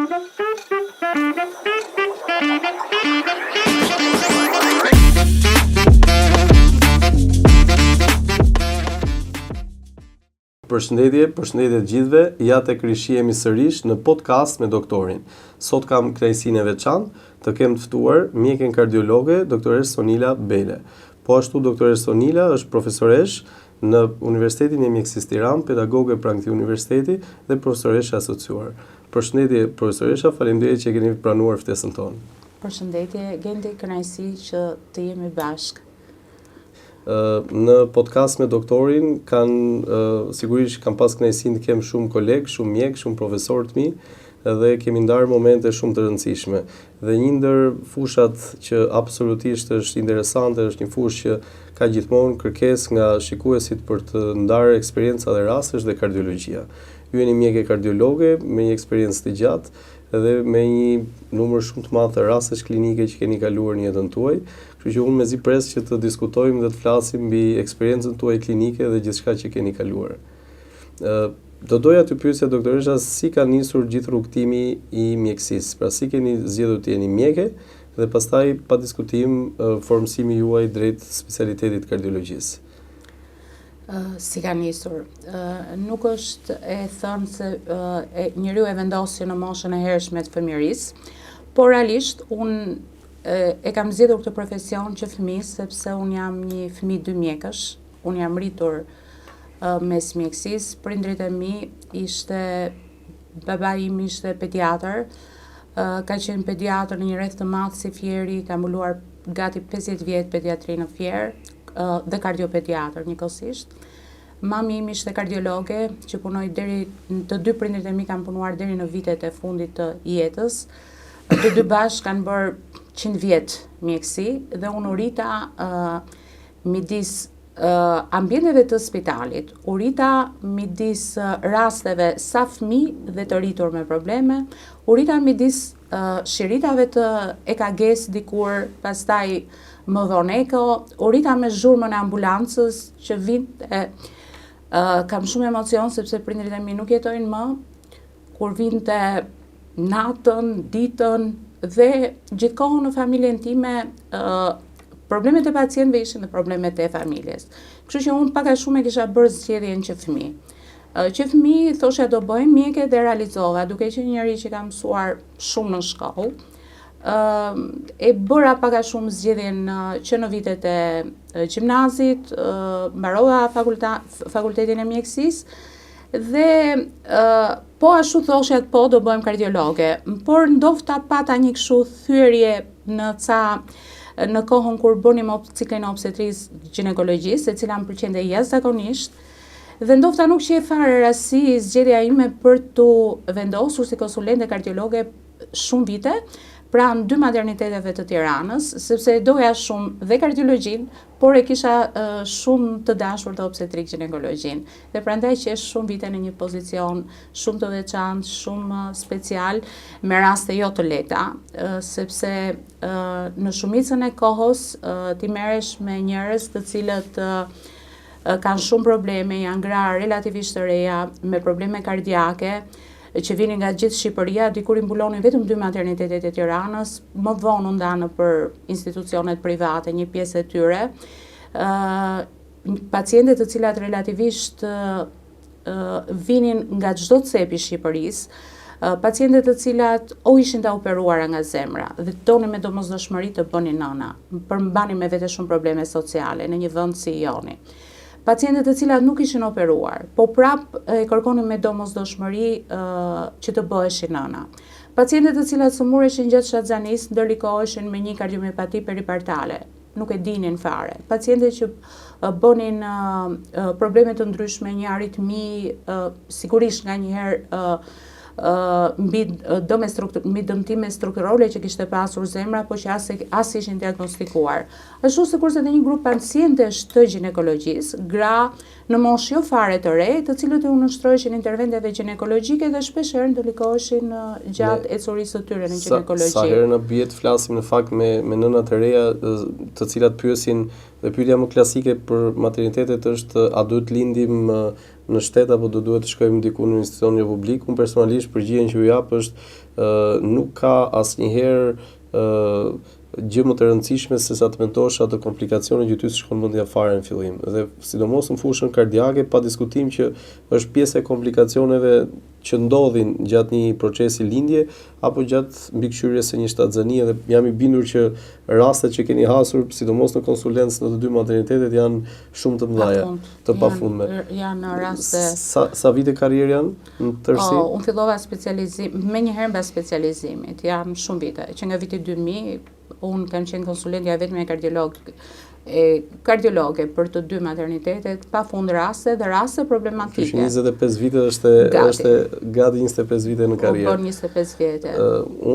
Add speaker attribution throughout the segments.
Speaker 1: Përshëndetje të gjithëve, ja tek rishihemi sërish në podcast me doktorin. Sot kam kënaqësinë e veçantë të kem të ftuar mjeken kardiologe, doktoresh Sonila Bele. Po ashtu doktoresh Sonila është profesoresh në Universitetin e Mjekësisë Tiranë, pedagoge pranë këtij universiteti dhe profesoresh asociuar. Përshëndetje profesoresha, faleminderit që keni pranuar ftesën tonë.
Speaker 2: Përshëndetje, Gendi, kënaqësi që të jemi bashkë.
Speaker 1: Në podcast me doktorin sigurisht kam pas kënaqësinë të kem shumë kolegë, shumë mjek, shumë profesor të mi dhe kemi ndarë momente shumë të rëndësishme. Dhe një ndër fushat që absolutisht është interesante është një fushë që ka gjithmonë kërkesë nga shikuesit për të ndarë eksperjenca dhe rastesh dhe kardiologjia. Ju jeni mjeke kardiologe me një eksperiencë të gjatë dhe me një numër shumë të madh të rastesh klinike që keni kaluar në jetën tuaj. Kështu që unë mezi pres që të diskutojmë dhe të flasim mbi eksperiencën tuaj klinike dhe gjithçka që keni kaluar. Do doja të pyesja doktoresha si ka nisur gjithë rrugtimi i mjekësisë. Pra si keni zgjedhur të jeni mjeke dhe pastaj pa diskutim formësimi juaj drejt specialitetit kardiologjisë.
Speaker 2: Si ka nisur. Nuk është e thënë se njeriu e vendosi në moshën e hershme të fëmijërisë, por realisht unë e kam zgjedhur këtë profesion që fëmijë sepse unë jam një fëmijë dy mjekësh. Unë jam rritur mes mjekësisë, prindrit e mi babai im ishte pediatër, ka qenë pediatër në një rreth të madh si Fieri, ka mbuluar gati 50 vjet pediatri në Fier dhe kardiopediatër njëkohësisht. Mami im ishte kardiologe që punoi të dy prindrit e mi kanë punuar deri në vitet e fundit të jetës. Të dy bashkë kanë bërë 100 vjet mjekësi dhe unë u rita midis ambienteve të spitalit, u rita midis rasteve sa fëmijë dhe të rritur me probleme, u rita midis shiritave të EKG-s dikur, pastaj më vonë eko, u rita me zhurmën e ambulancës që vinte. Kam shumë emocion sepse prindrit e mi nuk jetojnë më, kur vinte natën, ditën dhe gjithkohën në familjen time problemet e pacientëve ishin dhe problemet e familjes. Kështu që unë pak a shumë e kisha bërë zgjedhjen që fëmijë. Që fëmijë thosha do bëjmë mjeke dhe realizova, duke qenë njëri që kam mësuar shumë në shkollë. E bëra pak a shumë zgjedhjen që në vitet e gjimnazit, mbarova fakultetin e mjekësisë dhe po ashtu thosha po do bëjmë kardiologe, por ndofta pata një kështu thyerje në kohën kur bënim ciklin e obstetrisë ginekologjisë, e cila më pëlqente jashtëzakonisht, dhe ndofta nuk qej fare rasti zgjedhja ime për të vendosur si konsulente kardiologe shumë vite, pranë dy materniteteve të Tiranës, sepse doja shumë dhe kardiologjinë, por e kisha shumë të dashur të obstetrik ginekologjinë. Dhe prandaj që është shumë vite në një pozicion shumë të veçantë, shumë special, me raste jo të lehta, sepse në shumicën e kohës ti merresh me njerëz të cilët kanë shumë probleme, janë gra relativisht të reja, me probleme kardiake, që vinin nga gjithë Shqipëria, dikur i mbulonin vetëm dy maternitetet e Tiranës, më vonë u ndanë për institucionet private, një pjesë e tyre. Pacientet të cilat relativisht vinin nga çdo cep i Shqipërisë, pacientet të cilat o ishin të operuara nga zemra dhe tonin me domosdoshmëri të bënin nëna, përmbani me vete shumë probleme sociale në një vend si joni. Pacientet të cilat nuk ishin operuar, po prap e kërkonin me domosdoshmëri që të bëheshin nëna. Pacientet të cilat sëmureshin gjatë shtatzanisë ndërlikoheshin me një kardiomiopati peripartale, nuk e dinin fare. Pacientet që bënin probleme të ndryshme, një aritmi, sigurisht nga njëherë mbi dëmtime strukturore që kishte pasur zemra, po që as ishin diagnostikuar. Ashtu sikurse edhe një grup pacientesh të ginekologjisë, gra në moshë jo fare të re, të cilët u nënshtroheshin interventeve ginekologjike dhe shpeshherë ndërlikoheshin gjatë ecurisë së tyre në ginekologji.
Speaker 1: Sa herë në bie të flasim në fakt me nënat e reja, të cilat pyesin, dhe pyetja më klasike për maternitetet është a duhet lindim në shtet apo do duhet të shkojmë diku në institucion publik. Unë personalisht përgjigjen që ju jap është nuk ka asnjëherë gjë më të rëndësishme se sa të mentosh atë komplikacione që ty shkon mendja fare në fillim. Dhe sidomos në fushën kardiake, pa diskutim që është pjesë e komplikacioneve që ndodhin gjatë një procesi lindje apo gjatë mbikëqyrjes së një shtatzanie, dhe jam i bindur që rastet që keni hasur, sidomos në konsulencë në të dy maternitetet, janë shumë të mëdha, të pafundme.
Speaker 2: Janë raste.
Speaker 1: Sa vite karrierë janë në tërësi?
Speaker 2: Unë fillova menjëherë mbas specializimit, janë shumë vite, që nga viti 2000 unë kam qenë konsulentja vetëm e kardiologe për të dy maternitetet, pa fund raste dhe raste problematike.
Speaker 1: Që 25 vite është gati 25 vite në karrierë.
Speaker 2: Por 25 vite.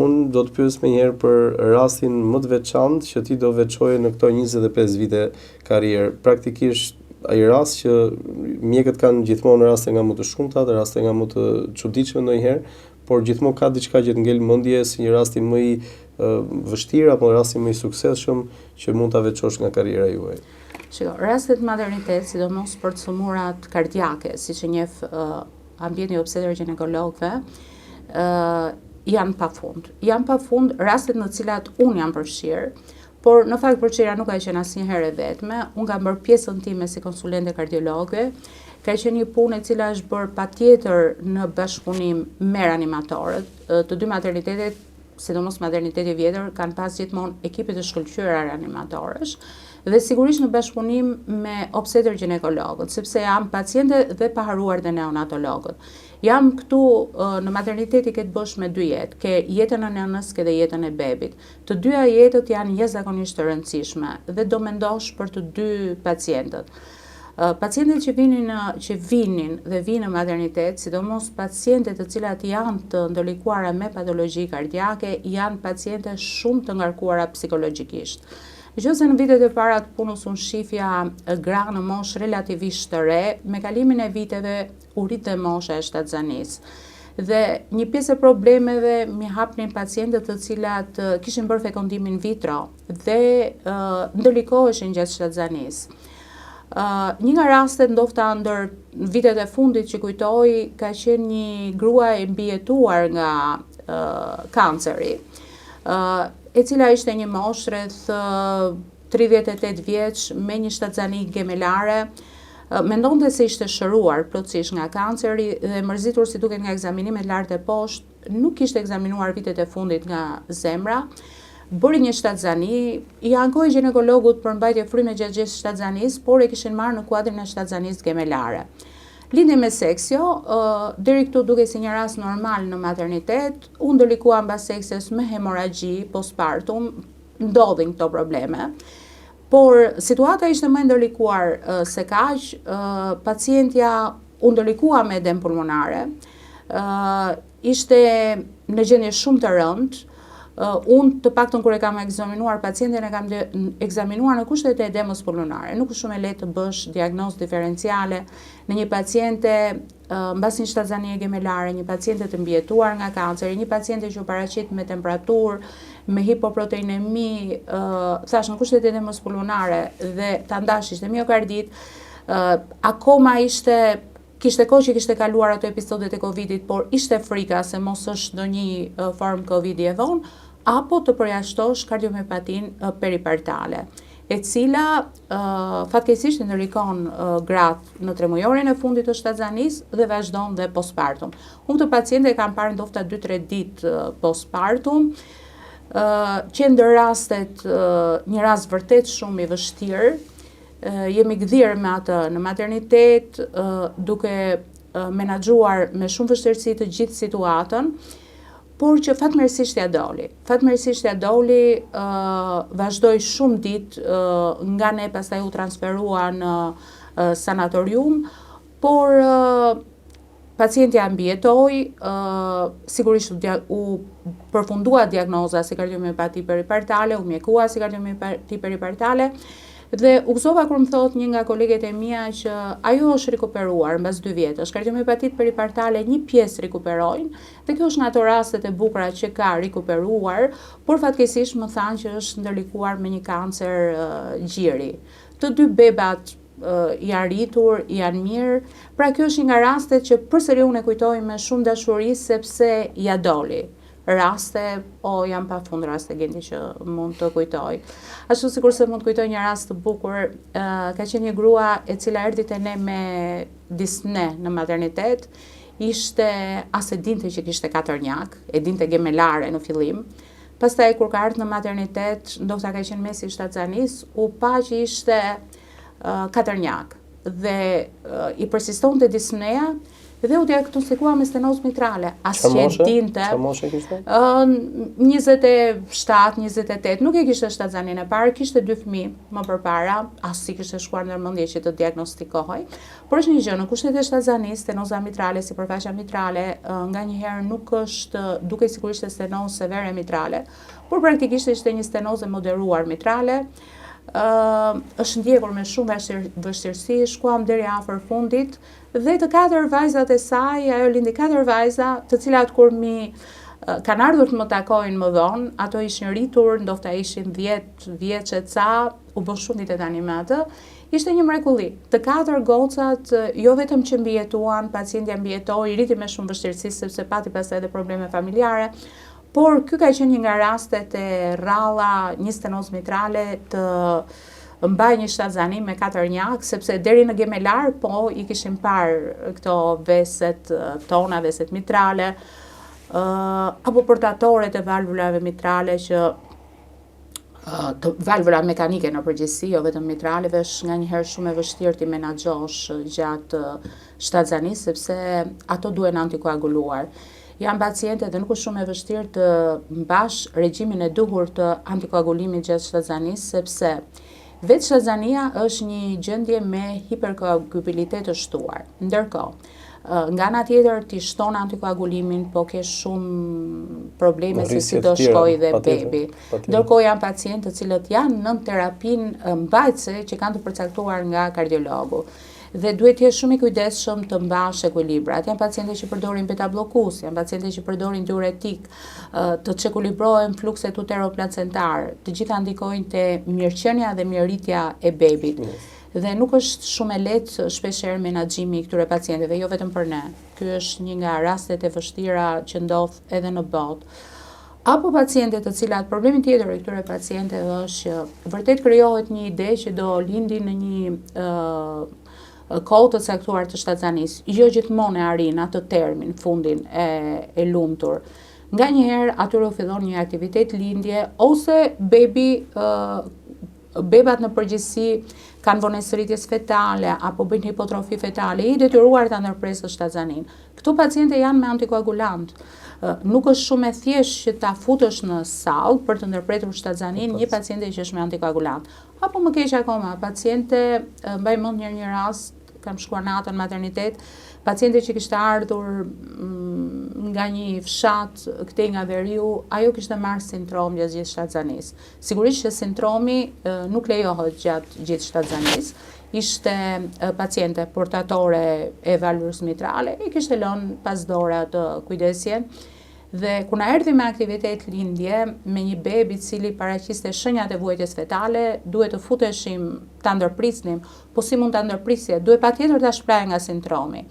Speaker 1: Unë do të pyes menjëherë për rastin më të veçantë që ti do veçoje në këto 25 vite karrierë. Praktikisht ai rast që mjekët kanë gjithmonë raste nga më të shumta, raste nga më të çuditshme ndonjëherë, por gjithmonë ka diçka që të ngel mendje si një rasti më i vështirë apo rasti më i suksesshëm që mund ta veçosh nga karriera juaj.
Speaker 2: Shiko, rastet maternitet, sidomos për të sëmurat kardiake, siç e njeh ambienti obstetër ginekologëve, janë pafund. Janë pafund rastet në të cilat unë jam përfshirë, por në fakt përfshirja nuk ka qenë asnjëherë e vetme. Unë kam bërë pjesën time si konsulente kardiologe. Ka qenë një punë e cila është bërë patjetër në bashkëpunim me reanimatorët. Të dy maternitetet, sidomos materniteti vjetër, kanë pas gjithmonë ekipe të shkëlqyera reanimatorësh dhe sigurisht në bashkëpunim me obstetër ginekologët, sepse jam paciente dhe paharuar dhe neonatologët. Jam këtu në materniteti ke të bësh me dy jetë, ke jetën e nënës, ke dhe jetën e bebit. Të dyja jetët janë jashtëzakonisht të rëndësishme dhe do mendosh për të dy pacientët. Pacientët që vinin dhe vinë në maternitet, sidomos pacientët të cilat janë të ndërlikuara me patologji kardiake, janë paciente shumë të ngarkuara psikologjikisht. Nëse në vitet e para të punës unë shifja gra në moshë relativisht të re, me kalimin e viteve u rrit dhe mosha e shtatzanisë. Dhe një pjesë e problemeve mi hapnin pacientët të cilat kishin bërë fekondimin vitro dhe ndërlikoheshin gjatë shtatzanisë. Një nga rastet ndofta ndër vitet e fundit që kujtoj ka qenë një grua e mbijetuar nga kanceri, e cila ishte një moshë rreth 38 vjeç me një shtatzani gemelare. Mendonte se ishte shëruar plotësisht nga kanceri dhe mërzitur si duket nga ekzaminimet lart e poshtë, nuk kishte ekzaminuar vitet e fundit nga zemra. Bëri një shtatzani, i ankoi ginekologut për mbajtje fryme gjatë shtatzanisë, por e kishin marrë në kuadrin e shtatzanisë gemelare. Lindi me seksio, deri këtu duke si një rast normal në maternitet, u ndërlikua mbas seksjes me hemoragji postpartum, ndodhin këto probleme. Por situata ishte më ndërlikuar se kaq, pacientja u ndërlikua me edem pulmonare, ishte në gjendje shumë të rëndë. Unë të paktën kur e kam ekzaminuar pacientin e kam ekzaminuar në kushtet e edemës pulmonare. Nuk është shumë e lehtë të bësh diagnozë diferenciale në një paciente mbas një shtatzanie gemelare, një paciente të mbijetuar nga kanceri, një paciente që u paraqit me temperaturë, me hipoproteinemi, thash në kushtet e edemës pulmonare dhe ta ndash ishte miokardit, akoma kishte kohë që kishte kaluar ato episodet e Covidit, por ishte frika se mos është ndonjë formë Covidi e vonë, apo të përjashtosh kardiomepatin peripartale, e cila fatkeqësisht ndërlikon gratë në 3 mujorin e fundit të shtatzanisë dhe vazhdon dhe postpartum. Unë këtë paciente kam parë ndofta 2-3 ditë postpartum, që ndër rastet një rast vërtet shumë i vështirë. Jemi gdhirë me atë në maternitet, duke menaxhuar me shumë vështirësi të gjithë situatën, por që fatmirësisht ja doli. Fatmirësisht ja doli, vazhdoi shumë ditë, nga ne pastaj u transferua në sanatorium, por pacientja mbijetoi, sigurisht u përfundua diagnoza si kardiomiopati peripartale, u mjekua si kardiomiopati peripartale, dhe u gëzova kur më thot një nga koleget e mia që ajo është rikuperuar mbas 2 vjetësh. Kardiomiopatit peripartale një pjesë rikuperojnë dhe kjo është nga ato rastet e bukura që ka rikuperuar, por fatkeqësisht më thanë që është ndërlikuar me një kancer gjiri. Të dy bebat janë rritur, janë mirë, pra kjo është një nga rastet që përsëri unë e kujtoj me shumë dashuri sepse ja doli. raste, o janë pafund raste Genti që mund të kujtoj. Ashtu sikurse mund të kujtoj një rast të bukur, ka qenë një grua e cila erdhi te ne me disne në maternitet, ishte as e dinte që kishte katërnjak, e dinte gemelare në fillim. Pastaj kur ka ardhur në maternitet, ndoshta ka qenë mesi i shtatzanis, u pa që ishte katërnjak dhe i persistonte disneja dhe u diagnostikua me stenozë mitrale. As që e dinte.
Speaker 1: Çfarë moshe kishte?
Speaker 2: 27, 28, nuk e kishte shtatzanin e parë, kishte 2 fëmijë më përpara, as si kishte shkuar ndërmendje që të diagnostikohej. Por është një gjë, në kushtet e shtatzanisë, stenoza mitrale, sipërfaqja mitrale, nganjëherë nuk është duke sigurisht e stenozë severe mitrale, por praktikisht ishte një stenozë moderuar mitrale. Është ndjekur me shumë vështirësi, shkuam deri afër fundit dhe të 4 vajzat e saj, ajo lindi 4 vajza, të cilat kur mi kanë ardhur të më takojnë më vonë, ato ishin rritur, ndoshta ishin 10 vjeçe ca, u bën shumë ditë tani me atë. Ishte një mrekulli. Të 4 gocat jo vetëm që mbijetuan, pacientja mbijetoi, rriti me shumë vështirësi sepse pati pastaj edhe probleme familjare. Por ky ka qenë një nga rastet e rralla, një stenozë mitrale të mbaj një shtatzanim me katërnjak, sepse deri në gemelar, po i kishim parë këto veset tona, veset mitrale, apo portatoret e valvulave mitrale që valvula mekanike në përgjithësi, jo vetëm mitraleve, është nganjëherë shumë e vështirë ti menaxhosh gjatë shtatzanisë, sepse ato duhen antikoaguluar. Janë paciente dhe nuk është shumë e vështirë të mbash regjimin e duhur të antikoagulimit gjatë shtatzanisë, sepse vetë shtatzania është një gjendje me hiperkoagulabilitet të shtuar. Ndërkohë, nga ana tjetër ti shton antikoagulimin, po ke shumë probleme se si do shkojë dhe bebi. Ndërkohë janë pacientë të cilët janë në terapinë mbajtëse që kanë të përcaktuar nga kardiologu. Dhe duhet të jesh shumë i kujdesshëm të mbash ekuilibrat. Janë pacientë që përdorin beta bllokues, janë pacientë që përdorin diuretik, të çekuilibrohen flukset uteroplacentar. Të gjitha ndikojnë te mirëqenia dhe mirëritja e bebit. Dhe nuk është shumë e lehtë shpeshherë menaxhimi i këtyre pacientëve, jo vetëm për ne. Ky është një nga rastet e vështira që ndodh edhe në botë. Apo pacientet të cilat problemi tjetër i këtyre pacientëve është që vërtet krijohet një ide që do lindi në një kohë të caktuar të shtatzanisë, jo gjithmonë e arrin atë termin, fundin e lumtur. Nganjëherë atyre u fillon një aktivitet lindje ose bebat në përgjithësi kanë vonesëritjes fetale apo bëjnë hipotrofi fetale, i detyruar ta ndërpresë shtatzanin. Këto paciente janë me antikoagulant. Nuk është shumë e thjeshtë që ta futësh në sallë për të ndërpretur shtatzanin një paciente që është me antikoagulant. Apo më keq akoma, paciente, mbaj mend një rast, kam shkuar natën në maternitet, paciente që kishte ardhur nga një fshat këtej nga Veriu, ajo kishte marrë sindrom gjatë gjithë shtatzanisë. Sigurisht që sindromi nuk lejohet gjatë gjithë shtatzanisë. Ishte paciente portatore e valvulës mitrale, i kishte lënë pas dore atë kujdesjen. Dhe kur na erdhi me aktivitet lindje me një bebi i cili paraqiste shenjat e vuajtjes fetale, duhet të futeshim, ta ndërprisnim, po si mund ta ndërprisje, duhet patjetër ta shprehej nga sindromi.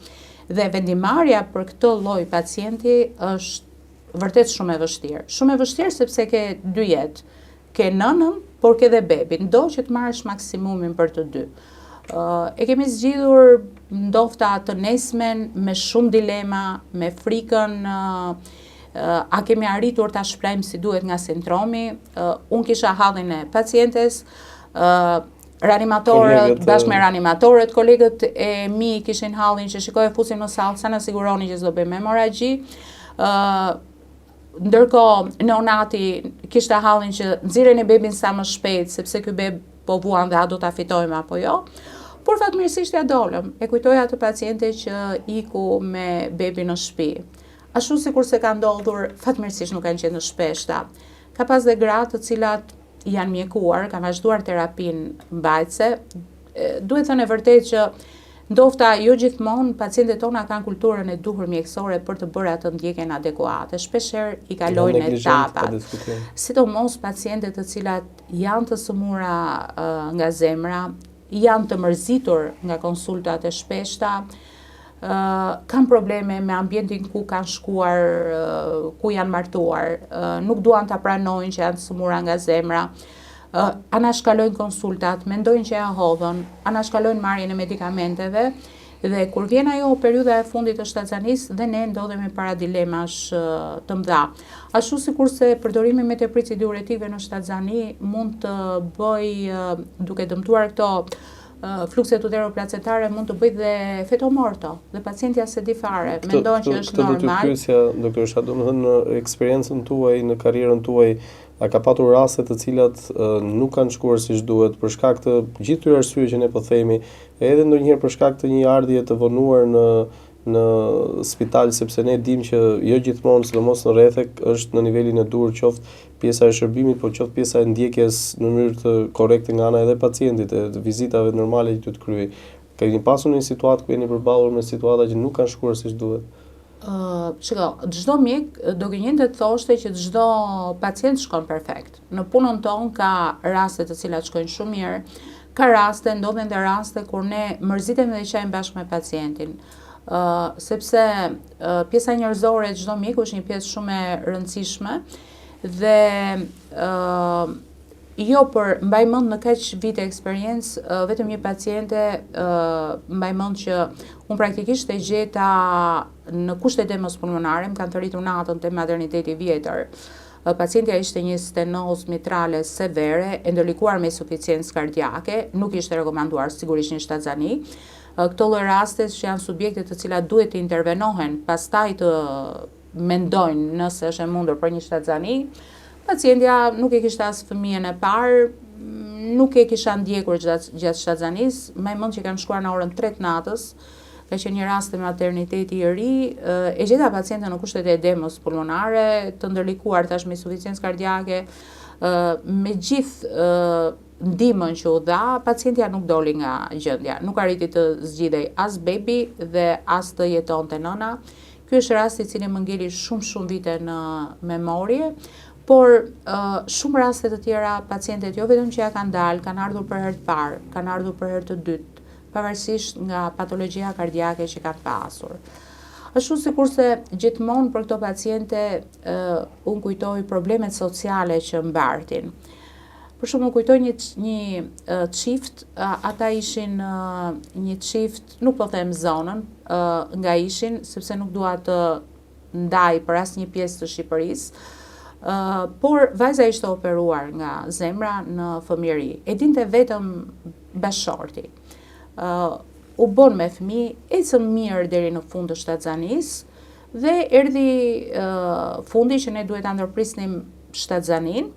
Speaker 2: Dhe vendimarrja për këtë lloj pacienti është vërtet shumë e vështirë. Shumë e vështirë sepse ke 2 jetë. Ke nënën, por ke dhe bebin. Do që të marrësh maksimumin për të 2. E kemi zgjidhur ndofta të nesmen me shumë dilema, me frikën a kemi arritur ta shprehim si duhet nga sindromi. Unë kisha hallin e pacientes, reanimatorët, bashkë me reanimatorët, kolegët e mi kishin hallin që shikoj e fusim në sallë, sa në siguroni që s'do bëjmë hemoragji. Ndërkohë, neonati kishte hallin që nxirreni bebin sa më shpejt, sepse ky beb po vuan dhe a do ta fitojmë apo jo. Por fatmirësisht ja dolëm. E kujtoj atë paciente që iku me bebin në shtëpi. Ashtu sikur se ka ndodhur, fatmirësisht nuk kanë qenë shpeshta. Ka pas dhe gra të cilat janë mjekuar, kanë vazhduar terapinë mbajtëse. Duhet thënë e vërtet që ndofta jo gjithmonë pacientët tona kanë kulturën e duhur mjekësore për të bërë atë ndjekjen adekuate. Shpeshherë i kalojnë etapat. Sidomos pacientët të cilat janë të sëmura nga zemra, janë të mërzitur nga konsultat e shpeshta, kanë probleme me ambientin ku kanë shkuar, ku janë martuar, nuk duan ta pranojnë që janë sëmura nga zemra, anashkalojnë konsultat, mendojnë që janë hodhën, anashkalojnë marrjen e medikamenteve. Dhe kur vjen ajo periudha e fundit të shtatzanisë, dhe ne ndodhemi para dilemash të mëdha. Ashtu sikurse përdorimi me teprici diuretive në shtatzani mund të bëj, duke dëmtuar këto flukset uteroplacentare, mund të bëj dhe fetomorto, dhe pacientja se di fare, mendon që është normal.
Speaker 1: Këtë do të pyesja, doktoresha, domethënë në eksperiencën tuaj, në karrierën tuaj, a ka patur raste të cilat nuk kanë shkuar siç duhet për shkak të gjithë këtyre arsyeve që ne po themi, edhe ndonjëherë për shkak të një ardhje të vonuar në spital, sepse ne dimë që jo gjithmonë, sidomos në rrethe, është në nivelin e dur, qoftë pjesa e shërbimit, por qoftë pjesa e ndjekjes në mënyrë të korrekte nga ana edhe pacientit, e të vizitave normale që duhet kryej. Keni pasur një situatë ku jeni përballur me situata që nuk kanë shkuar siç duhet?
Speaker 2: Shiko, çdo mjek do gënjente të thoshte që çdo pacient shkon perfekt. Në punën tonë ka raste të cilat shkojnë shumë mirë, ka raste, ndodhen dhe raste kur ne mërzitemi dhe qajmë bashkë me pacientin. Sepse pjesa njerëzore e çdo mjeku është një pjesë shumë e rëndësishme dhe jo për mbaj mend në kaq vite eksperiencë, vetëm një paciente mbaj mend që unë praktikisht e gjeta në kushte demos pulmonare, më kanë të rritur natën te materniteti vjetër. Pacientja ishte një stenozë mitrale severe, e ndërlikuar me insuficiencë kardiake, nuk ishte rekomanduar sigurisht një shtatzani. Këto lloj raste që janë subjekte të cilat duhet të intervenohen, pastaj të mendojnë nëse është e mundur për një shtatzani. Pacientja nuk e kishte as fëmijën e parë, nuk e kisha ndjekur gjatë shtatzanisë, më mend që kanë shkuar në orën 3 natës, ka qenë një rast te materniteti i ri, e gjeta pacientën në kushtet e edemos pulmonare, të ndërlikuar tash me insuficiencë kardiake, me gjithë ndihmën që u dha, pacientja nuk doli nga gjendja, nuk arriti të zgjidhej as bebi dhe as të jetonte nëna. Ky është rasti i cili më ngeli shumë vite në memorie. Por shumë raste të tjera pacientet jo vetëm që ja kanë dalë, kanë ardhur për herë të parë, kanë ardhur për herë të dytë, pavarësisht nga patologjia kardiake që kanë pasur. Ashtu sikurse gjithmonë për këto paciente unë kujtoj problemet sociale që mbartin. Për shembull kujtoj një çift, ata ishin një çift, nuk po them zonën nga ishin, sepse nuk dua të ndaj për asnjë pjesë të Shqipërisë. Por vajza ishte operuar nga zemra në fëmijëri. E dinte vetëm bashorti. U bën me fëmijë, ecën mirë deri në fund të shtatzanisë dhe erdhi fundi që ne duhet ta ndërprisnim shtatzanin.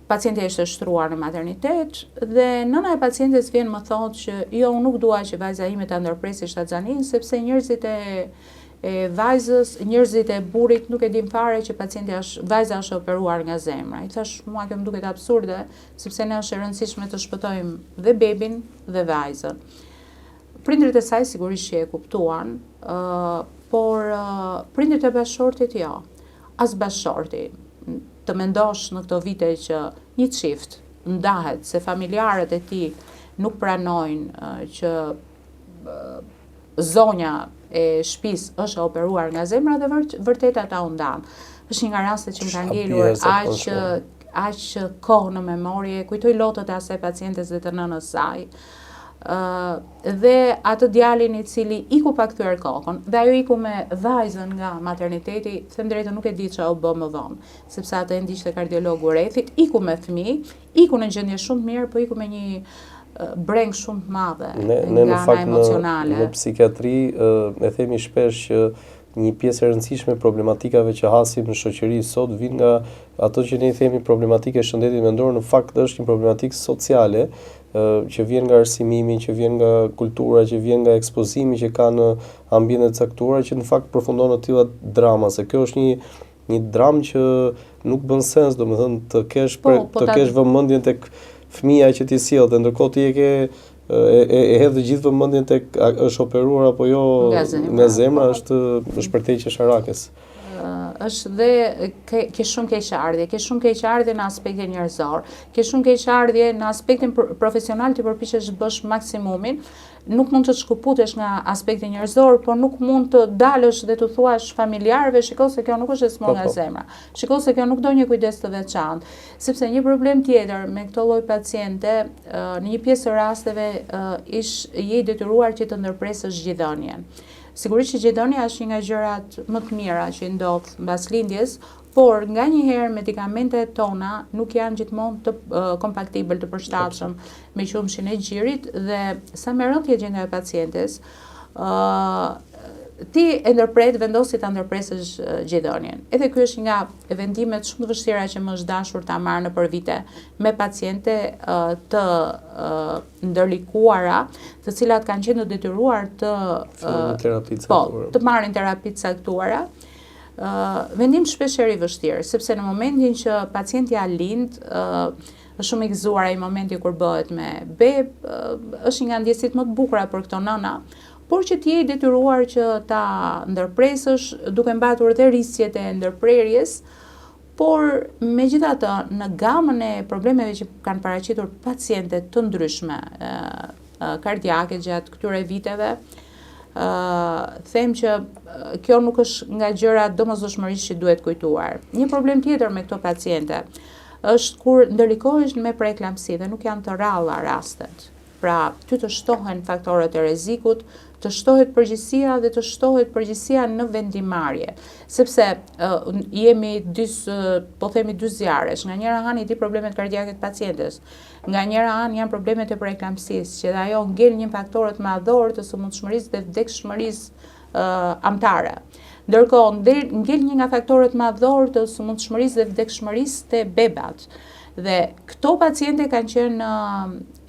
Speaker 2: Pacientja ishte shtruar në maternitet dhe nëna e pacientes vjen më thotë që jo, unë nuk dua që vajza ime ta ndërpresi shtatzanin sepse njerëzit e vajzës, njerëzit e burrit nuk e din fare që vajza është operuar nga zemra. I thash, mua kjo më duket absurde, sepse ne është e rëndësishme të shpëtojmë dhe bebin dhe vajzën. Prindërit e saj sigurisht që e kuptuan, por prindërit e bashortit jo. As bashorti. Të mendosh në këto vite që një çift ndahet se familjarët e tij nuk pranojnë që zonja e shtëpisë është operuar nga zemra dhe vërtet ata u ndan. Është një nga rastet që më ka ngelur aq kohë në memorie, kujtoj lotët e asaj pacientes dhe të nënës saj. Dhe atë djalin i cili iku pa kthyer kokën, dhe ajo iku me vajzën nga materniteti, them drejtën nuk e di çfarë u bë më vonë, sepse atë e ndiqte kardiologu rrethit, iku me fëmijë, iku në gjendje shumë mirë, po iku me një breng shumë të madhe nga ana emocionale.
Speaker 1: Në psikiatri e themi shpesh që një pjesë e rëndësishme problematikave që hasim në shoqëri sot vin nga ato që ne i themi problematike e shëndetit mendor, në fakt është një problematikë sociale që vjen nga arsimimi, që vjen nga kultura, që vjen nga ekspozimi që ka në ambiente të caktuara, që në fakt përfundon në tilla drama, se kjo është një dramë që nuk bën sens, domethënë të kesh vëmendjen tek fëmia që ti sjellte, ndërkohë ti e hedh gjithë vëmendjen tek është operuar apo jo nga zemra, është përteqje sharakes.
Speaker 2: është dhe ke shumë keqardhje, ke shumë keqardhje në aspektin njerëzor, ke shumë keqardhje në aspektin profesional, ti përpiqesh të bësh maksimumin, nuk mund të shkëputesh nga aspekti njerëzor, por nuk mund të dalësh dhe të thuash familjarëve, shiko se kjo nuk është e smur nga zemra, shiko se kjo nuk do një kujdes të veçantë, sepse një problem tjetër me këto lloj paciente, në një pjesë të rasteve je i detyruar që të ndërpresësh gjithënien. Sigurisht që gjithënia është një nga gjërat më të mira që ndodh mbas lindjes, por nganjëherë medikamentet tona nuk janë gjithmonë të kompaktibël, të përshtatshëm me qumshin e gjirit dhe sa më rëndë gjendja e pacientes, ti vendosi ta ndërpresësh gjithënien. Edhe ky është nga vendimet shumë të vështira që më është dashur ta marr nëpër vite me paciente të ndërlikuara, të cilat kanë qenë të detyruar të marrin terapi të caktuara. Vendim shpeshherë i vështirë, sepse në momentin që pacientja lind, është shumë i gëzuar ai momenti kur bëhet me beb, është një nga ndjesitë më të bukura për këto nëna, por që ti je i detyruar që ta ndërpresësh duke mbatur dhe rrisjet e ndërprerjes, por megjithatë në gamën e problemeve që kanë paraqitur paciente të ndryshme kardiake gjatë këtyre viteve, them që kjo nuk është nga gjërat domosdoshmërisht që duhet kujtuar. Një problem tjetër me këto paciente është kur ndërlikohesh me preeklamsi dhe nuk janë të rralla rastet. Pra, ty të shtohen faktorët e rrezikut, të shtohet përgjegjësia dhe të shtohet përgjegjësia në vendimarrje, sepse jemi dy zjarresh. Nga njëra anë i di problemet kardiake të pacientes, nga njëra anë janë problemet e preeklamsisë, që dhe ajo ngel një faktorët madhor të sëmundshmërisë dhe vdekshmërisë amtare. Ndërkohë, ngel një nga faktorët madhor të sëmundshmërisë dhe vdekshmërisë te bebat. Dhe këto paciente kanë qenë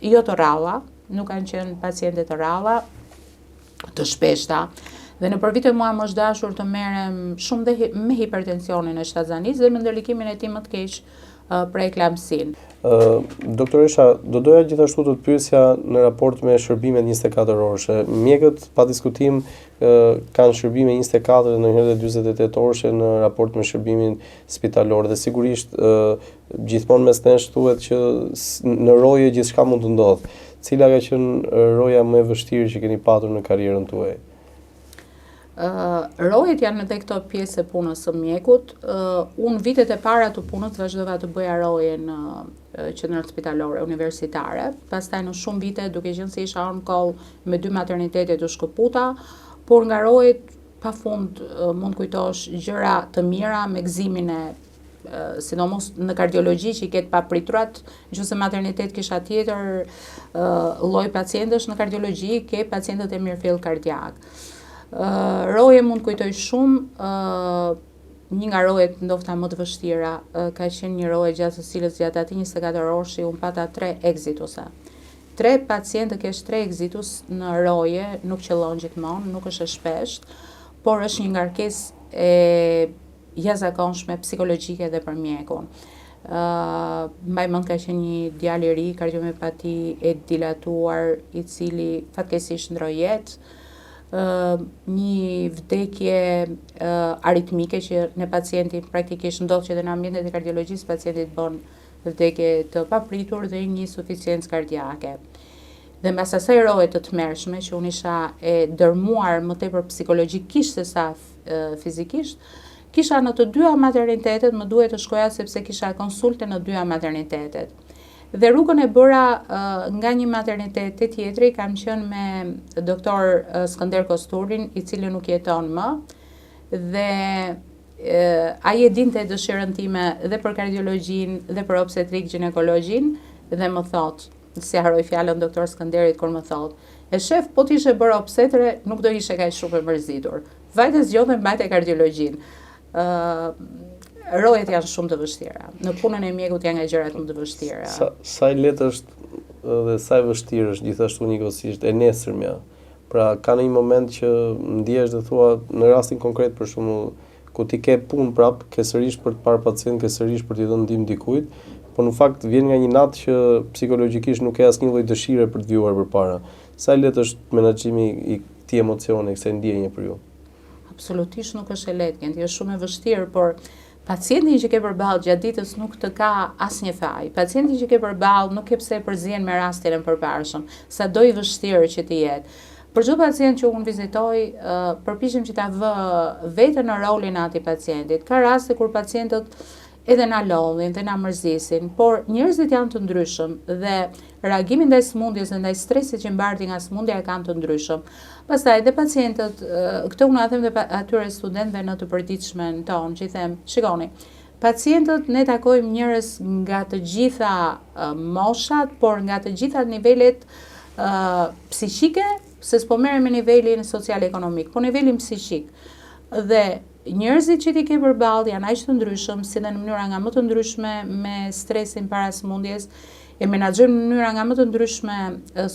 Speaker 2: jo të rralla, nuk kanë qenë paciente të rralla, të shpeshta. Dhe në për vite mua më është dashur të merrem shumë dhe me hipertensionin e shtazanisë dhe me ndërlikimin e tij më të keq preeklamsin.
Speaker 1: Doktoresha, do doja gjithashtu të pyesja në raport me shërbimet 24 orëshe. Mjekët pa diskutim kanë shërbime 24 dhe ndonjëherë 48 orëshe në raport me shërbimin spitalor dhe sigurisht gjithmonë mes nesh thuhet që në roje gjithçka mund të ndodhë. Cila ka qenë roja më e vështirë që keni patur në karrierën tuaj?
Speaker 2: Rojet janë edhe këto pjesë e punës së mjekut. Unë vitet e para të punës vazhdova të bëja rojen në qendrat spitalore universitare. Pastaj në shumë vite, duke qenë se isha on call me 2 maternitete të shkëputa, por nga rojet pafund mund kujtosh gjëra të mira me gëzimin e sidomos në kardiologji që i ketë papriturat, nëse maternitet kisha tjetër lloj pacientësh, në kardiologji ke pacientët e mirëfill kardiak. Roje mund kujtoj shumë, një nga rojet ndofta më të vështira ka qenë një roje gjatë së cilës gjatë atij 24 orësh unë pata 3 exituse. 3 pacientë kesh 3 exitus në roje nuk qëllon gjithmonë, nuk është e shpesht, por është një ngarkesë e jashtëzakonshme psikologjike dhe për mjekun. Mbaj mend ka qenë një djalë i ri, kardiomiopati e dilatuar, i cili fatkeqësisht ndroi jetë. Një vdekje aritmike që në pacientin praktikisht ndodh që edhe në ambientet e kardiologjisë pacientit bën vdekje të papritur dhe një insuficiencë kardiake. Dhe mbas asaj roje të tmerrshme që unë isha e dërmuar më tepër psikologjikisht se sa fizikisht, kisha në të dyja maternitetet, më duhet të shkoja sepse kisha konsulte në dyja maternitetet. Dhe rrugën e bëra nga një maternitet te tjetri, kam qenë me doktor Skënder Kosturin, i cili nuk jeton më, dhe ai e dinte dëshirën time dhe për kardiologjin dhe për obstetrik ginekologjin dhe më thot, si harroj fjalën doktor Skënderit kur më thot, e shef, po t'ishe bërë obstetre, nuk do ishe kaq shumë e mërzitur. Vajte zgjodhe mbajte kardiologjin. Rojet janë shumë të vështira. Në punën e mjekut janë nga gjërat më të vështira.
Speaker 1: Sa i lehtë është dhe sa i vështirë është gjithashtu njëkohësisht e nesërmja. Pra ka në një moment që ndihesh dhe thua në rastin konkret për shembull ku ti ke punë prap, ke sërish për të parë pacient, ke sërish për t'i dhënë ndihmë dikujt, por në fakt vjen nga një natë që psikologjikisht nuk ke asnjë lloj dëshire për të vjuar përpara. Sa i lehtë është menaxhimi i këtij emocioni, kësaj ndjenje për ju?
Speaker 2: absolutisht nuk është e lehtë, Genti, është shumë e vështirë, por pacientin që ke përballë gjatë ditës nuk të ka asnjë faj. Pacientin që ke përballë nuk ke pse përzien me rastin e përparshëm, sado i vështirë që të jetë. Për çdo pacient që unë vizitoj, përpiqem që ta vë veten në rolin e atij pacientit. Ka raste kur pacientët edhe na lodhin dhe na mërzisin, por njerëzit janë të ndryshëm dhe reagimi ndaj sëmundjes dhe ndaj stresit që mbarti nga sëmundja e kanë të ndryshëm. Pastaj edhe pacientët, këtë unë a them dhe atyre studentëve në të përditshmen tonë, që i them, shikoni, pacientët ne takojmë njerëz nga të gjitha moshat, por nga të gjitha nivelet psiqike, se s'po merrem me nivelin social-ekonomik, po nivelin psiqik. Dhe njerëzit që ti ke përballë janë aq të ndryshëm, si dhe në mënyra nga më të ndryshme me stresin para sëmundjes, e menaxhojmë në mënyra nga më të ndryshme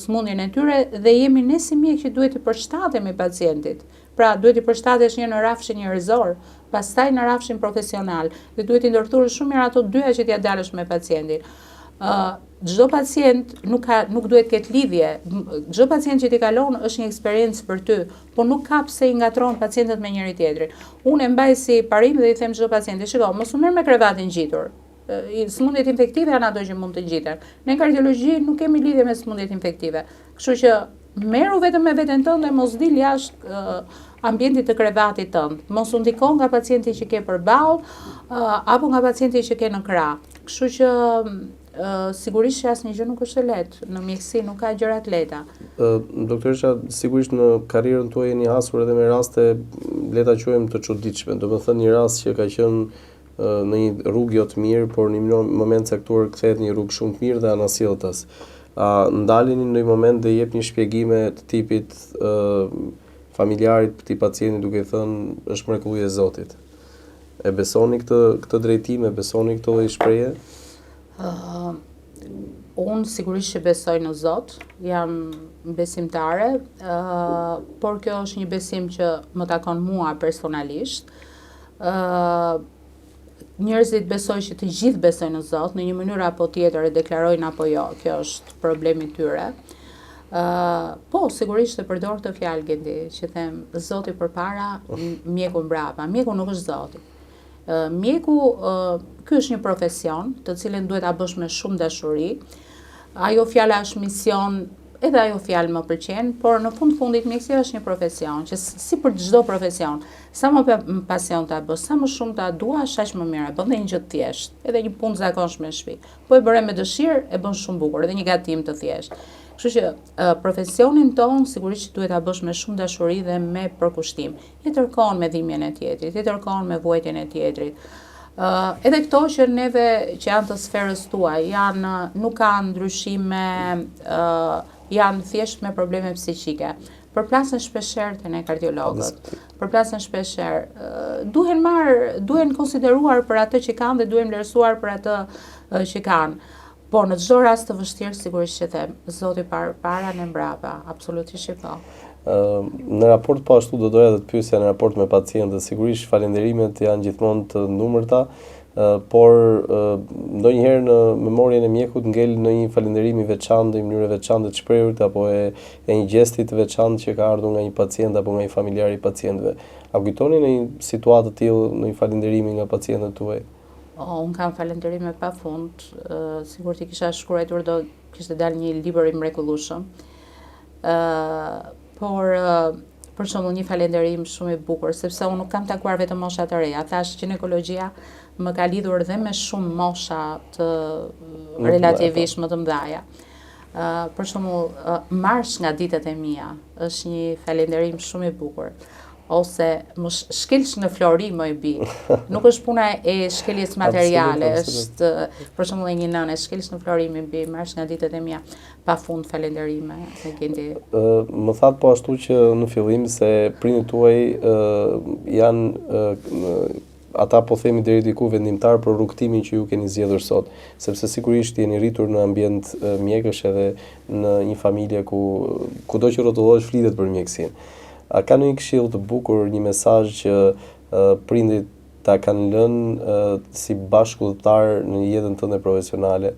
Speaker 2: sëmundjen e tyre dhe jemi ne si mjek që duhet të përshtatemi pacientit. Pra duhet të përshtatesh një në rafshin njerëzor, pastaj në rafshin profesional dhe duhet të ndërthurësh shumë mirë ato dyja që t'ia dalësh me pacientin. Çdo pacient nuk duhet të ketë lidhje. Çdo pacient që ti kalon është një eksperiencë për ty, por nuk ka pse i ngatron pacientët me njëri tjetrin. Unë e mbaj si parim dhe i them çdo pacienti, shiko, mos u merr me krevatin ngjitur. Sëmundjet infektive janë ato që mund të ngjiten. Ne në kardiologji nuk kemi lidhje me sëmundjet infektive. Kështu që merru vetëm me veten tënde, mos dil jashtë ambientit të krevatit tënd. Mos u ndiko nga pacienti që ke përballë apo nga pacienti që ke në krah. Kështu që sigurisht që asnjë gjë nuk është e lehtë. Në mjekësi nuk ka gjëra të lehta.
Speaker 1: Doktoresha, sigurisht në karrierën tuaj jeni hasur edhe me raste, le ta quajmë të çuditshme. Domethënë një rast që ka qenë në një rrugë jo të mirë, por në një moment caktuar kthehet në një rrugë shumë të mirë dhe anasjelltas. A ndaleni në një moment dhe jep një shpjegime të tipit familjarit këtij pacienti duke thënë është mrekulli e Zotit. E besoni këtë drejtim, e besoni këtë lloj shprehje?
Speaker 2: Unë sigurisht që besoj në Zot, jam besimtare, por kjo është një besim që më takon mua personalisht. Njerëzit besoj që të gjithë besojnë në Zot, në një mënyrë apo tjetër e deklarojnë apo jo, kjo është problemi tyre. Po, sigurisht të përdor këtë fjalë, Gendi, që them Zoti përpara, mjeku mbrapa. Mjeku nuk është Zoti. Mjeku, ky është një profesion, të cilin duhet ta bësh me shumë dashuri. Ajo fjala është mision, edhe ajo fjalë më pëlqen, por në fundit mjekësia është një profesion, që si për çdo profesion, sa më pasion ta bësh, sa më shumë ta duash, aq më mirë. Bën një gjë të thjeshtë, edhe një punë zakonshme në shtëpi. Po e bëre me dëshirë, e bën shumë bukur, edhe një gatim të thjeshtë. Kështu që profesionin ton sigurisht duhet ta bësh me shumë dashuri dhe me përkushtim. Jetërkon me dhimbjen e tjetrit, jetërkon me vuajtjen e tjetrit. Edhe këto që neve që janë të sferës tuaj, nuk kanë ndryshime, janë thjesht me probleme psiqike. Përplasen shpeshherë te ne kardiologët. Përplasen shpeshherë. Duhen konsideruar për atë që kanë dhe duhen vlerësuar për atë që kanë. Por në çdo rast të vështirë sigurisht që them, Zoti para ne mbrapa, absolutisht që po.
Speaker 1: Në raport po ashtu do doja të pyesja në raport me pacientët, sigurisht falënderimet janë gjithmonë të numërta, por ndonjëherë në memorien e mjekut ngel në një falënderim i veçantë, në mënyrë veçantë të shprehurit apo e një gjesti të veçantë që ka ardhur nga një pacient apo nga një familjar i pacientëve. A kujtoni në një situatë të tillë, në një falënderim nga pacientët tuaj?
Speaker 2: Unë kam falënderime pafund, sigur ti kisha shkruar do kishte dalë një libër i mrekullueshëm. Por për shembull një falënderim shumë i bukur, sepse unë nuk kam takuar vetëm mosha të reja. Thash ginekologjia më ka lidhur dhe me shumë mosha të relativisht më të mëdha. Për shembull, marsh nga ditët e mia është një falënderim shumë i bukur. Ose më shkelsh në flori më i bi. Nuk është puna e shkeljes materiale, është për shembull një nënë shkelsh në flori më i bi, marrësh nga ditët e mia, pafund falënderime e Gendi.
Speaker 1: Më thatë po ashtu që në fillim se prindërit tuaj janë ata po themi deri diku vendimtar për rrugtimin që ju keni zgjedhur sot, sepse sigurisht jeni rritur në ambient mjekësh edhe në një familje kudo që rrotullohesh flitet për mjekësinë. A ka një këshill të bukur, një mesazh që prindit ta kanë lënë si bashkëudhëtar në jetën tënde profesionale?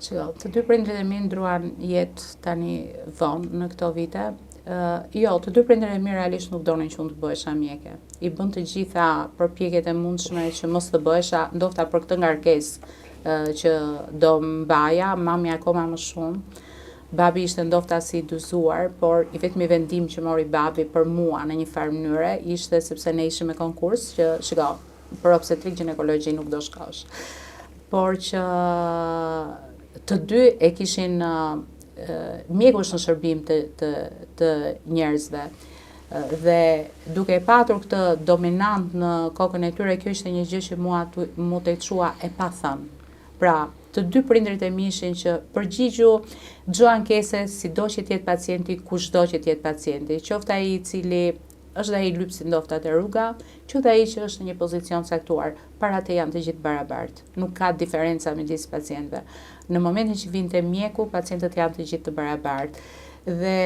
Speaker 2: Të dy prindrit e mi ndruan jetë tani vonë në këto vite. Jo, të dy prindërit e mi realisht nuk donin që unë të bëhesha mjeke. I bën të gjitha përpjekjet e mundshme që mos të bëhesha, ndofta për këtë ngarkesë që do mbaja, mami akoma më shumë. Babi ishte ndofta si i dyzuar, por i vetmi vendim që mori babi për mua në një farë mënyre ishte sepse ne ishim me konkurs që shiko, për obstetrik ginekologji nuk do shkosh. Por që të dy e kishin mjekush në shërbim të njerëzve. Dhe duke e patur këtë dominant në kokën e tyre, kjo ishte një gjë që mua mu të çua e pa thënë. Pra, të dy prindrit e mi ishin që përgjigju çdo ankese, sido që t'jetë pacienti, kushdo që t'jetë pacienti, qoftë ai i cili është ai lypsi ndofta te rruga, qoftë ai që është në një pozicion caktuar, paratë janë të gjithë barabartë. Nuk ka diferenca midis pacientëve. Në momentin që vinte mjeku, pacientët janë të gjithë të barabartë. Dhe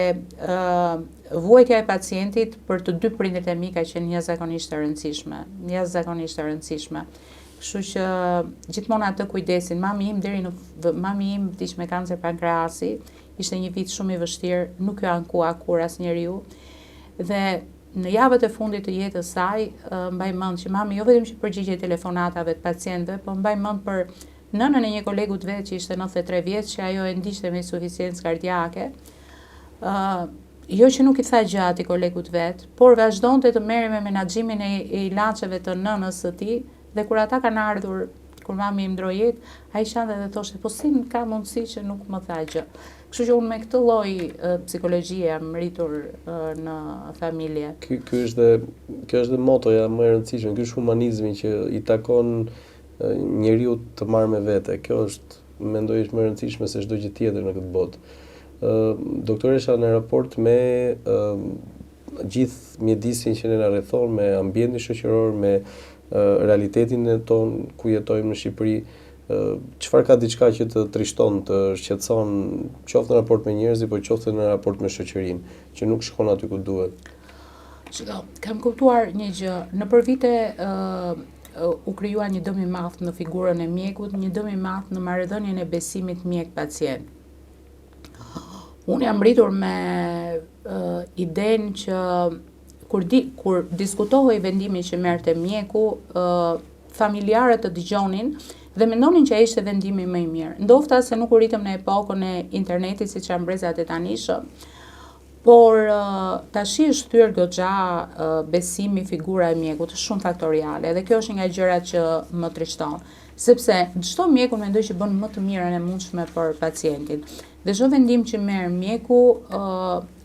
Speaker 2: vuajtja e pacientit për të dy prindrit e mi ka qenë jashtëzakonisht e rëndësishme. Kështu që gjithmonë atë kujdesin. Mami im vdiq me kancer pankreasi, ishte një vit shumë i vështirë, nuk ju ankua kur asnjëriu. Dhe në javët e fundit të jetës saj, mbaj mend që mami jo vetëm që përgjigjej telefonatave të pacientëve, po mbaj mend për nënën e një kolegu të vet që ishte 93 vjeç, që ajo e ndiqte me insufisiencë kardiake. Jo që nuk i tha gjë atij kolegut vet, por vazhdonte të merrej me menaxhimin e ilaçeve të nënës së tij. Dhe kur ata kanë ardhur, kur mami im ndroi jetë, ai shante dhe thoshte, po si ka mundësi që nuk më tha gjë. Kështu që unë me këtë lloj psikologjie jam rritur në familje.
Speaker 1: Kjo është dhe motoja më e rëndësishme, ky është humanizmi që i takon njeriu të marrë me vete. Kjo është, mendoj, më e rëndësishme se çdo gjë tjetër në këtë botë. Doktoresha, në raport me gjithë mjedisin që ne na rrethon, me ambientin shoqëror, me realitetin e ton ku jetojmë në Shqipëri, çfarë ka diçka që të trishton, të shqetëson, qoftë në raport me njerëzit, po qoftë në raport me shoqërinë, që nuk shkon aty ku duhet?
Speaker 2: Shiko, kam kuptuar një gjë. Nëpër vite u krijua një dëm i madh në figurën e mjekut, një dëm i madh në marrëdhënien e besimit mjek-pacient. Unë jam rritur me idenë që kur diskutohej vendimi që merrte mjeku, familjarët të dëgjonin dhe mendonin që ai ishte vendimi më i mirë. Ndofta se nuk u rritëm në epokën e internetit siç janë brezat e tanishëm, por tashi është thyer goxha besimi, figura e mjekut, shumë faktoriale, dhe kjo është nga gjërat që më trishton, sepse çdo mjeku mendoj që bën më të mirën e mundshme për pacientin. Dhe çdo vendim që merr mjeku,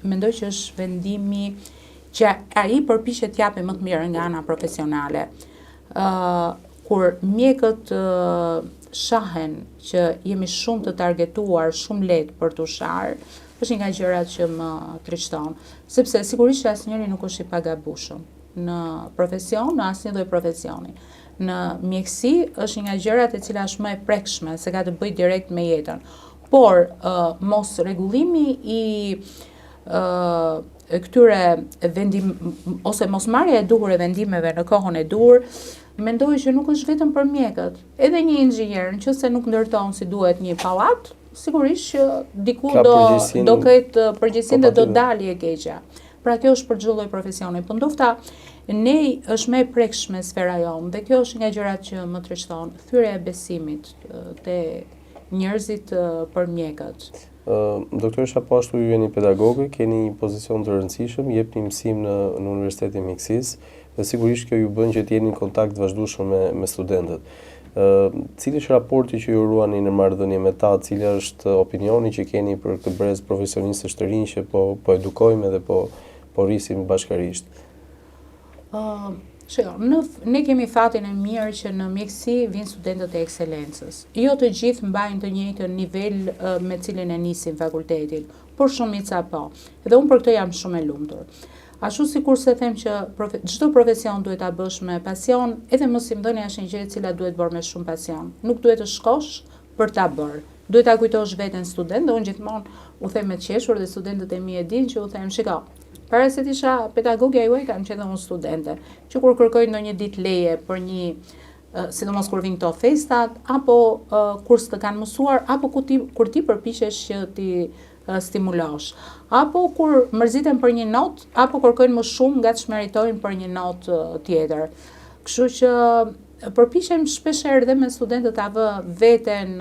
Speaker 2: mendoj që është vendimi që ai përpiqet t'japë më të mirën nga ana profesionale. Kur mjekët shahen që jemi shumë të targetuar, shumë lehtë për t'u sharë, është nga gjërat që më trishton, sepse sigurisht që asnjëri nuk është i pagabueshëm në profesion, në asnjë lloj profesioni. Në mjeksi është nga gjërat e cila është më e prekshme, se ka të bëjë direkt me jetën. Por mos rregullimi i këtyre ose mosmarrja e duhur e vendimeve në kohën e duhur, mendoj që nuk është vetëm për mjekët. Edhe një inxhinier, nëse nuk ndërton si duhet një pallat, sigurisht që diku do ketë përgjegjësinë dhe do dalë e keqja. Pra kjo është për çdo lloj profesioni, po ndofta ne është më e prekshme sfera jonë, dhe kjo është nga gjërat që më trishton, thyrja e besimit te njerëzit për mjekët.
Speaker 1: Doktoresha, po ashtu ju jeni pedagogë, keni një pozicion të rëndësishëm, jepni mësim në Universitetin e Mjekësisë, dhe sigurisht kjo ju bën që të jeni në kontakt vazhdueshëm me studentët. Cili është raporti që ju ruani në marrëdhënie me ta, cili është opinioni që keni për këtë brez profesionistësh të rinj që po edukojmë dhe po rrisim bashkërisht?
Speaker 2: Ne kemi fatin e mirë që në mjeksi vinë studentët e ekselencës. Jo të gjithë mbajnë të njëjtën nivel me cilin e nisin fakultetin, por shumica po. Dhe unë për këtë jam shumë e lumtur. Ashtu sikur se them që çdo profesion duhet ta bësh me pasion, edhe mësimdhënia është një gjë e cila duhet bërë me shumë pasion. Nuk duhet të shkosh për ta bërë. Duhet ta kujtosh veten student, dhe unë gjithmonë u them me të qeshur, dhe studentët e mi e dinë që u them, shiko, para se të isha pedagogja juaj kam qenë unë studente, që kur kërkoj ndonjë ditë leje për një, sidomos kur vinë këto festat, apo kurs të kanë mësuar, apo kur ti përpiqesh që ti stimulosh. Apo kur mërziten për një notë, apo kërkojnë më shumë nga që meritojnë për një notë tjetër. Kështu që përpiqem shpeshherë dhe me studentët ta vë veten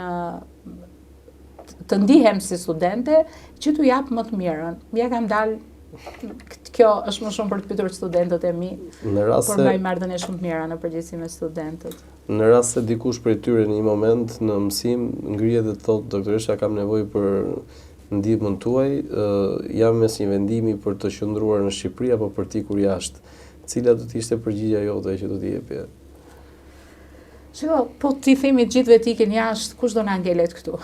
Speaker 2: të ndihem si studente që t'u jap më të mirën. Ja kam dalë, kjo është më shumë për të pyetur studentët e mi, por mbaj marrëdhënie shumë të mira në përgjithësi me studentët.
Speaker 1: Në rast se dikush prej tyre në një moment në mësim ngrihet dhe thotë doktoresha kam nevojë për ndihmën tuaj, jam mes një vendimi për të qëndruar në Shqipëri apo për t'ikur jashtë. Cila do të ishte përgjigjja jote që do t'i jepje?
Speaker 2: Shiko, po t'i themi gjithëve t'ikin jashtë, kush do na ngelet këtu?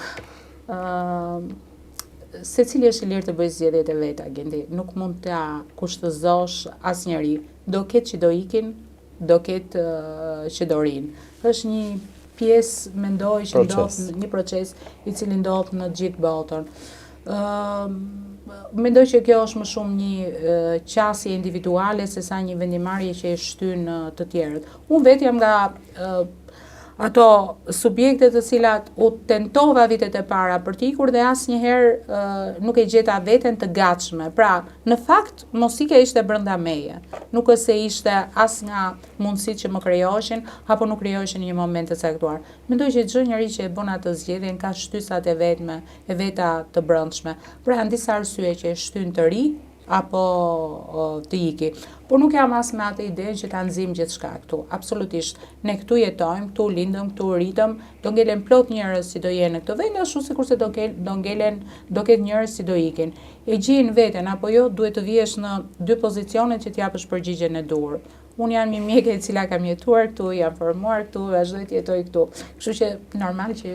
Speaker 2: Secili është i lirë të bëjë zgjedhjet e veta, Gendi. Nuk mund t'ia kushtëzosh asnjëri. Do ketë që do ikin, do ketë që do rinë. Është një pjesë, mendoj, që ndodh një proces i cili ndodh në gjithë botën. Mendoj që kjo është më shumë një qasje individuale se sa një vendimarrje që e shtyn të tjerët. Unë vetë jam nga ato subjekte të cilat u tentova vitet e para për t'ikur dhe asnjëherë nuk e gjeta veten të gatshme. Pra, në fakt, mosika ishte brenda meje. Nuk është se ishte as nga mundësitë që më krijoheshin apo nuk krijoheshin në një moment të caktuar. Mendoj që çdo njeri që e bën atë zgjedhjen ka shtysat e veta të brendshme. Pra, janë disa arsye që e shtyn të ri apo të iki. Por nuk jam as me atë idenë që ta nxjim gjithçka këtu. Absolutisht. Ne këtu jetojmë, këtu lindëm, këtu rritëm, do ngelen plot njerëz që do jenë në këtë vend, ashtu sikurse do ketë njerëz që do ikin. E gjejnë veten apo jo, duhet të vihesh në dy pozicione që t'japësh përgjigjen e duhur. Unë jam një mjeke e cila kam jetuar këtu, jam formuar këtu, vazhdoj të jetoj këtu. Kështu që normal që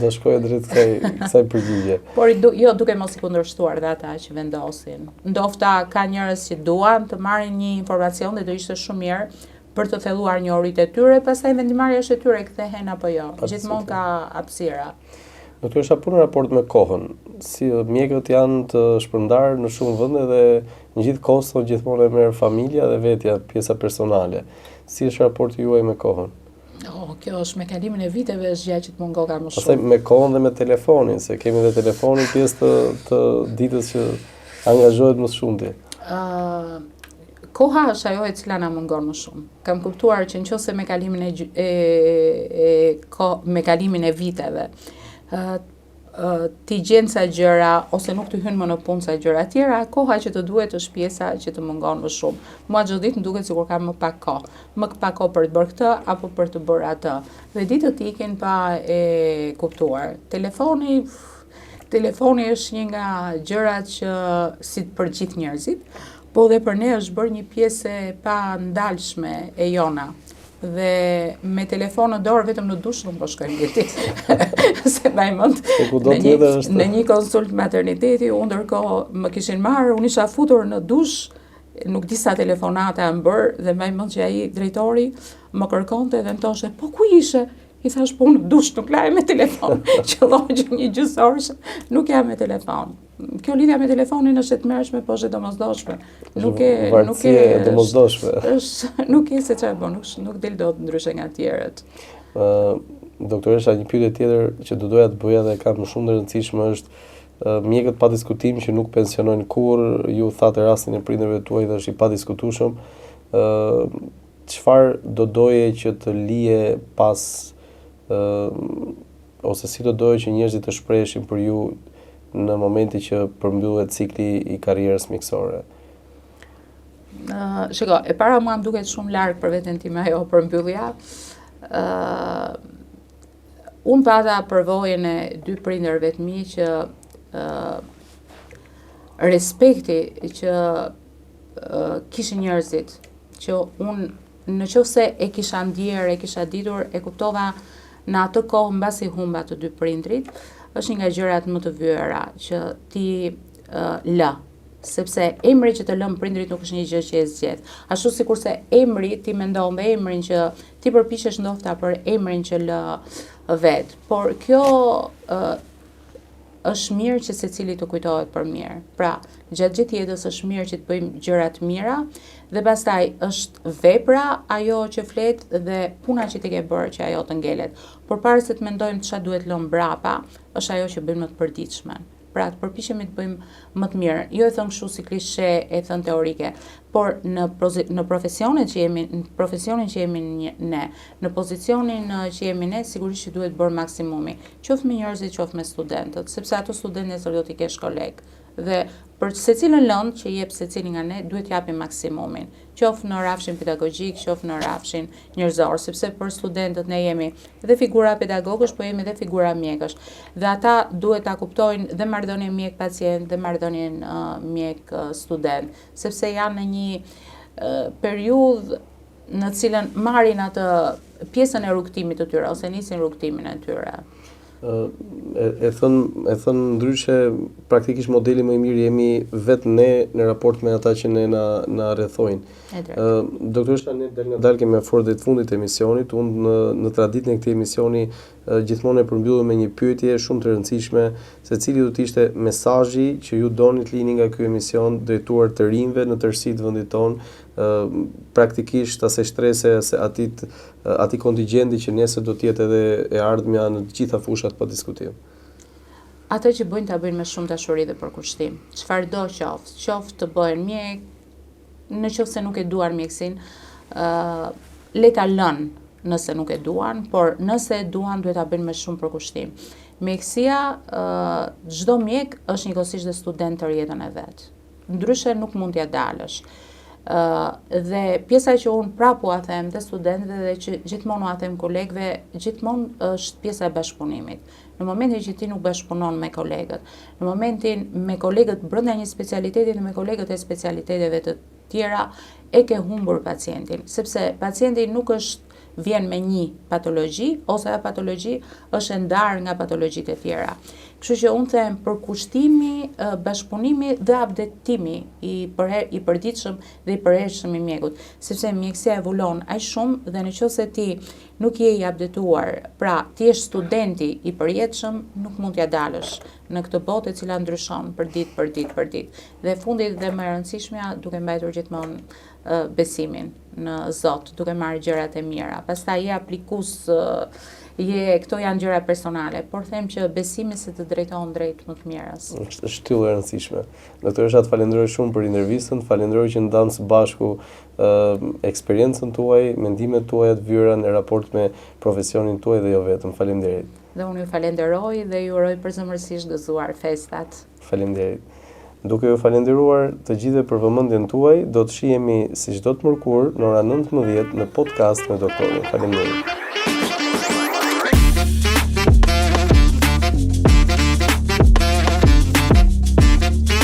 Speaker 1: do shkojë drejt kësaj përgjigje.
Speaker 2: Por jo duke mos i kundërshtuar dhe ata që vendosin. Ndofta ka njerëz që duan të marrin një informacion dhe do ishte shumë mirë për të thelluar njohuritë e tyre, pastaj vendimarrja është e tyre kthehen apo jo. Gjithmonë ka hapësira.
Speaker 1: Doktoresha, punë në raport me kohën, si mjekët janë të shpërndarë në shumë vende dhe në gjithë kohën gjithmonë e merr familja dhe vetja, pjesa personale. Si është raporti juaj me kohën?
Speaker 2: Kjo është me kalimin e viteve është gjë që të mungon ka më shumë.
Speaker 1: Pastaj me kohën dhe me telefonin, se kemi dhe telefonin pjesë të ditës që angazhohet më shumë ti.
Speaker 2: Koha është ajo e cila na mungon më shumë. Kam kuptuar që nëse me kalimin e viteve ti gjen ca gjëra ose nuk të hyn më në punë ca gjëra tjera, koha që të duhet është pjesa që të mungon më shumë. Mua çdo ditë më duket sikur kam më pak kohë. Më pak kohë për të bërë këtë apo për të bërë atë. Dhe ditët ikin pa e kuptuar. Telefoni është një nga gjërat që si për gjithë njerëzit, po dhe për ne është bërë një pjesë e pa ndalshme e jona. Dhe me telefon në dorë vetëm në dush nuk po shkojmë diti. Se mbajmend në një konsult materniteti, unë ndërkohë më kishin marrë, unë isha futur në dush, nuk di sa telefonata janë bërë dhe mbajmend që ai drejtori më kërkonte dhe më thoshte, "Po ku ishe?" I thash, "Po në dush, nuk lahem me telefon." Qëlloj që një gjysmë nuk jam me telefon. Kjo lidhja me telefonin është e tmerrshme, po është e domosdoshme. Nuk e
Speaker 1: domosdoshme.
Speaker 2: Nuk e se çfarë bën, nuk del dot ndryshe nga të tjerët.
Speaker 1: Doktoresha, një pyetje tjetër që doja të bëja dhe ka më shumë të rëndësishme është mjekët pa diskutim që nuk pensionojnë kurrë, ju thatë rastin e prindërve tuaj dhe është i pa diskutueshëm. Çfarë do doje që të lije pas ose si do doje që njerëzit të shpreheshin për ju në momenti që përmbyllet cikli i karrierës mjekësore?
Speaker 2: Shiko, e para mua më duket shumë larg për veten time ajo përmbyllja. Unë pata përvojën e dy prindërve të mi që respekti që kishin njerëzit, që unë nëse e kisha ndjer, e kisha ditur, e kuptova në atë kohë mbasi humba të dy prindrit, është një nga gjërat më të vyera që ti lë, sepse emri që të lëm prindrit nuk është një gjë që e zgjedh. Ashtu sikurse emri ti mendon dhe emrin që ti përpiqesh ndoshta për emrin që lë vet. Por kjo është mirë që secili të kujtohet për mirë. Pra, gjatë gjithë jetës është mirë që të bëjmë gjëra të mira dhe pastaj është vepra ajo që flet dhe puna që ti ke bërë që ajo të ngelet. Por para se të mendojmë çfarë duhet lëmë mbrapa, është ajo që bëjmë më të përditshme. Pra të përpiqemi të bëjmë më të mirë. Jo e thënë kështu si klishe, e thënë teorike, por në profesionin që jemi ne, në pozicionin që jemi ne, sigurisht që duhet bërë maksimumi, qoftë me njerëzit, qoftë me studentët, sepse ato studentë nesër do t'i kesh koleg. Dhe për secilën lëndë që jep secili nga ne, duhet japim maksimumin, qoftë në rafshin pedagogjik, qoftë në rafshin njerëzor, sepse për studentët ne jemi dhe figura pedagogësh, po jemi dhe figura mjekësh. Dhe ata duhet ta kuptojnë dhe marrëdhënien mjek-pacient dhe marrëdhënien mjek-student, sepse janë në një periudhë në cilën marrin atë pjesën e rrugtimit të tyre ose nisin rrugtimin e tyre.
Speaker 1: E thën ndryshe, praktikisht modeli më i mirë jemi vetë ne në raport me ata që ne na rrethojnë. Doktoresha, ne del nga dalë kemi afër të fundit të emisionit. Unë në traditën e këtij emisioni gjithmonë e përmbyllu me një pyetje shumë të rëndësishme, se cili do të ishte mesazhi që ju doni të lini nga ky emision drejtuar të rinjve në tërësi të vendit tonë, praktikisht asaj shtrese se atij kontingjenti që nesër do të jetë edhe e ardhmja në të gjitha fushat pa diskutim.
Speaker 2: Ato që bëjnë ta bëjnë me shumë dashuri dhe përkushtim. Çfarëdo qoftë të bëhen mjek, në qoftë se nuk e duan mjeksin, le ta lënë nëse nuk e duan, por nëse e duan duhet ta bëjnë me shumë përkushtim. Mjekësia, çdo mjek është njëkohësisht dhe student të jetën e vet. Ndryshe nuk mund t'ja dalësh. Dhe pjesa që unë prapu a them dhe studentëve dhe që gjithmonë a them kolegëve, gjithmonë është pjesa e bashkëpunimit. Në momentin që ti nuk bashkëpunon me kolegët, në momentin me kolegët brenda një specialiteti dhe me kolegët e specialiteteve të tjera, e ke humbur pacientin, sepse pacienti nuk vjen me një patologji, ose ajo patologji është e ndarë nga patologjitë e tjera. Kështu që unë them përkushtimi, bashkëpunimi dhe updatimi i përditshëm dhe i përhershëm i mjekut, sepse mjekësia evolon aq shumë dhe nëse ti nuk je i updatuar, pra ti je studenti i përjetshëm, nuk mund t'ja dalësh në këtë botë e cila ndryshon për ditë. Dhe fundit dhe më e rëndësishmja, duke mbajtur gjithmonë besimin në Zot, duke marrë gjërat e mira. Pastaj je aplikues, këto janë gjëra personale, por them që besimi se të drejton drejt më të mirës.
Speaker 1: Është shtyllë e rëndësishme. Doktoresha, të falenderoj shumë për intervistën, të falenderoj që ndamë së bashku eksperiencën tuaj, mendimet tuaja të vyra në raport me profesionin tuaj dhe jo vetëm. Faleminderit.
Speaker 2: Dhe unë ju falenderoj dhe ju uroj përzemërsisht gëzuar festat.
Speaker 1: Faleminderit. Duke ju falenderuar të gjithëve për vëmendjen tuaj, do të shihemi si çdo të mërkurë në ora 19 në podcast me doktorin. Faleminderit.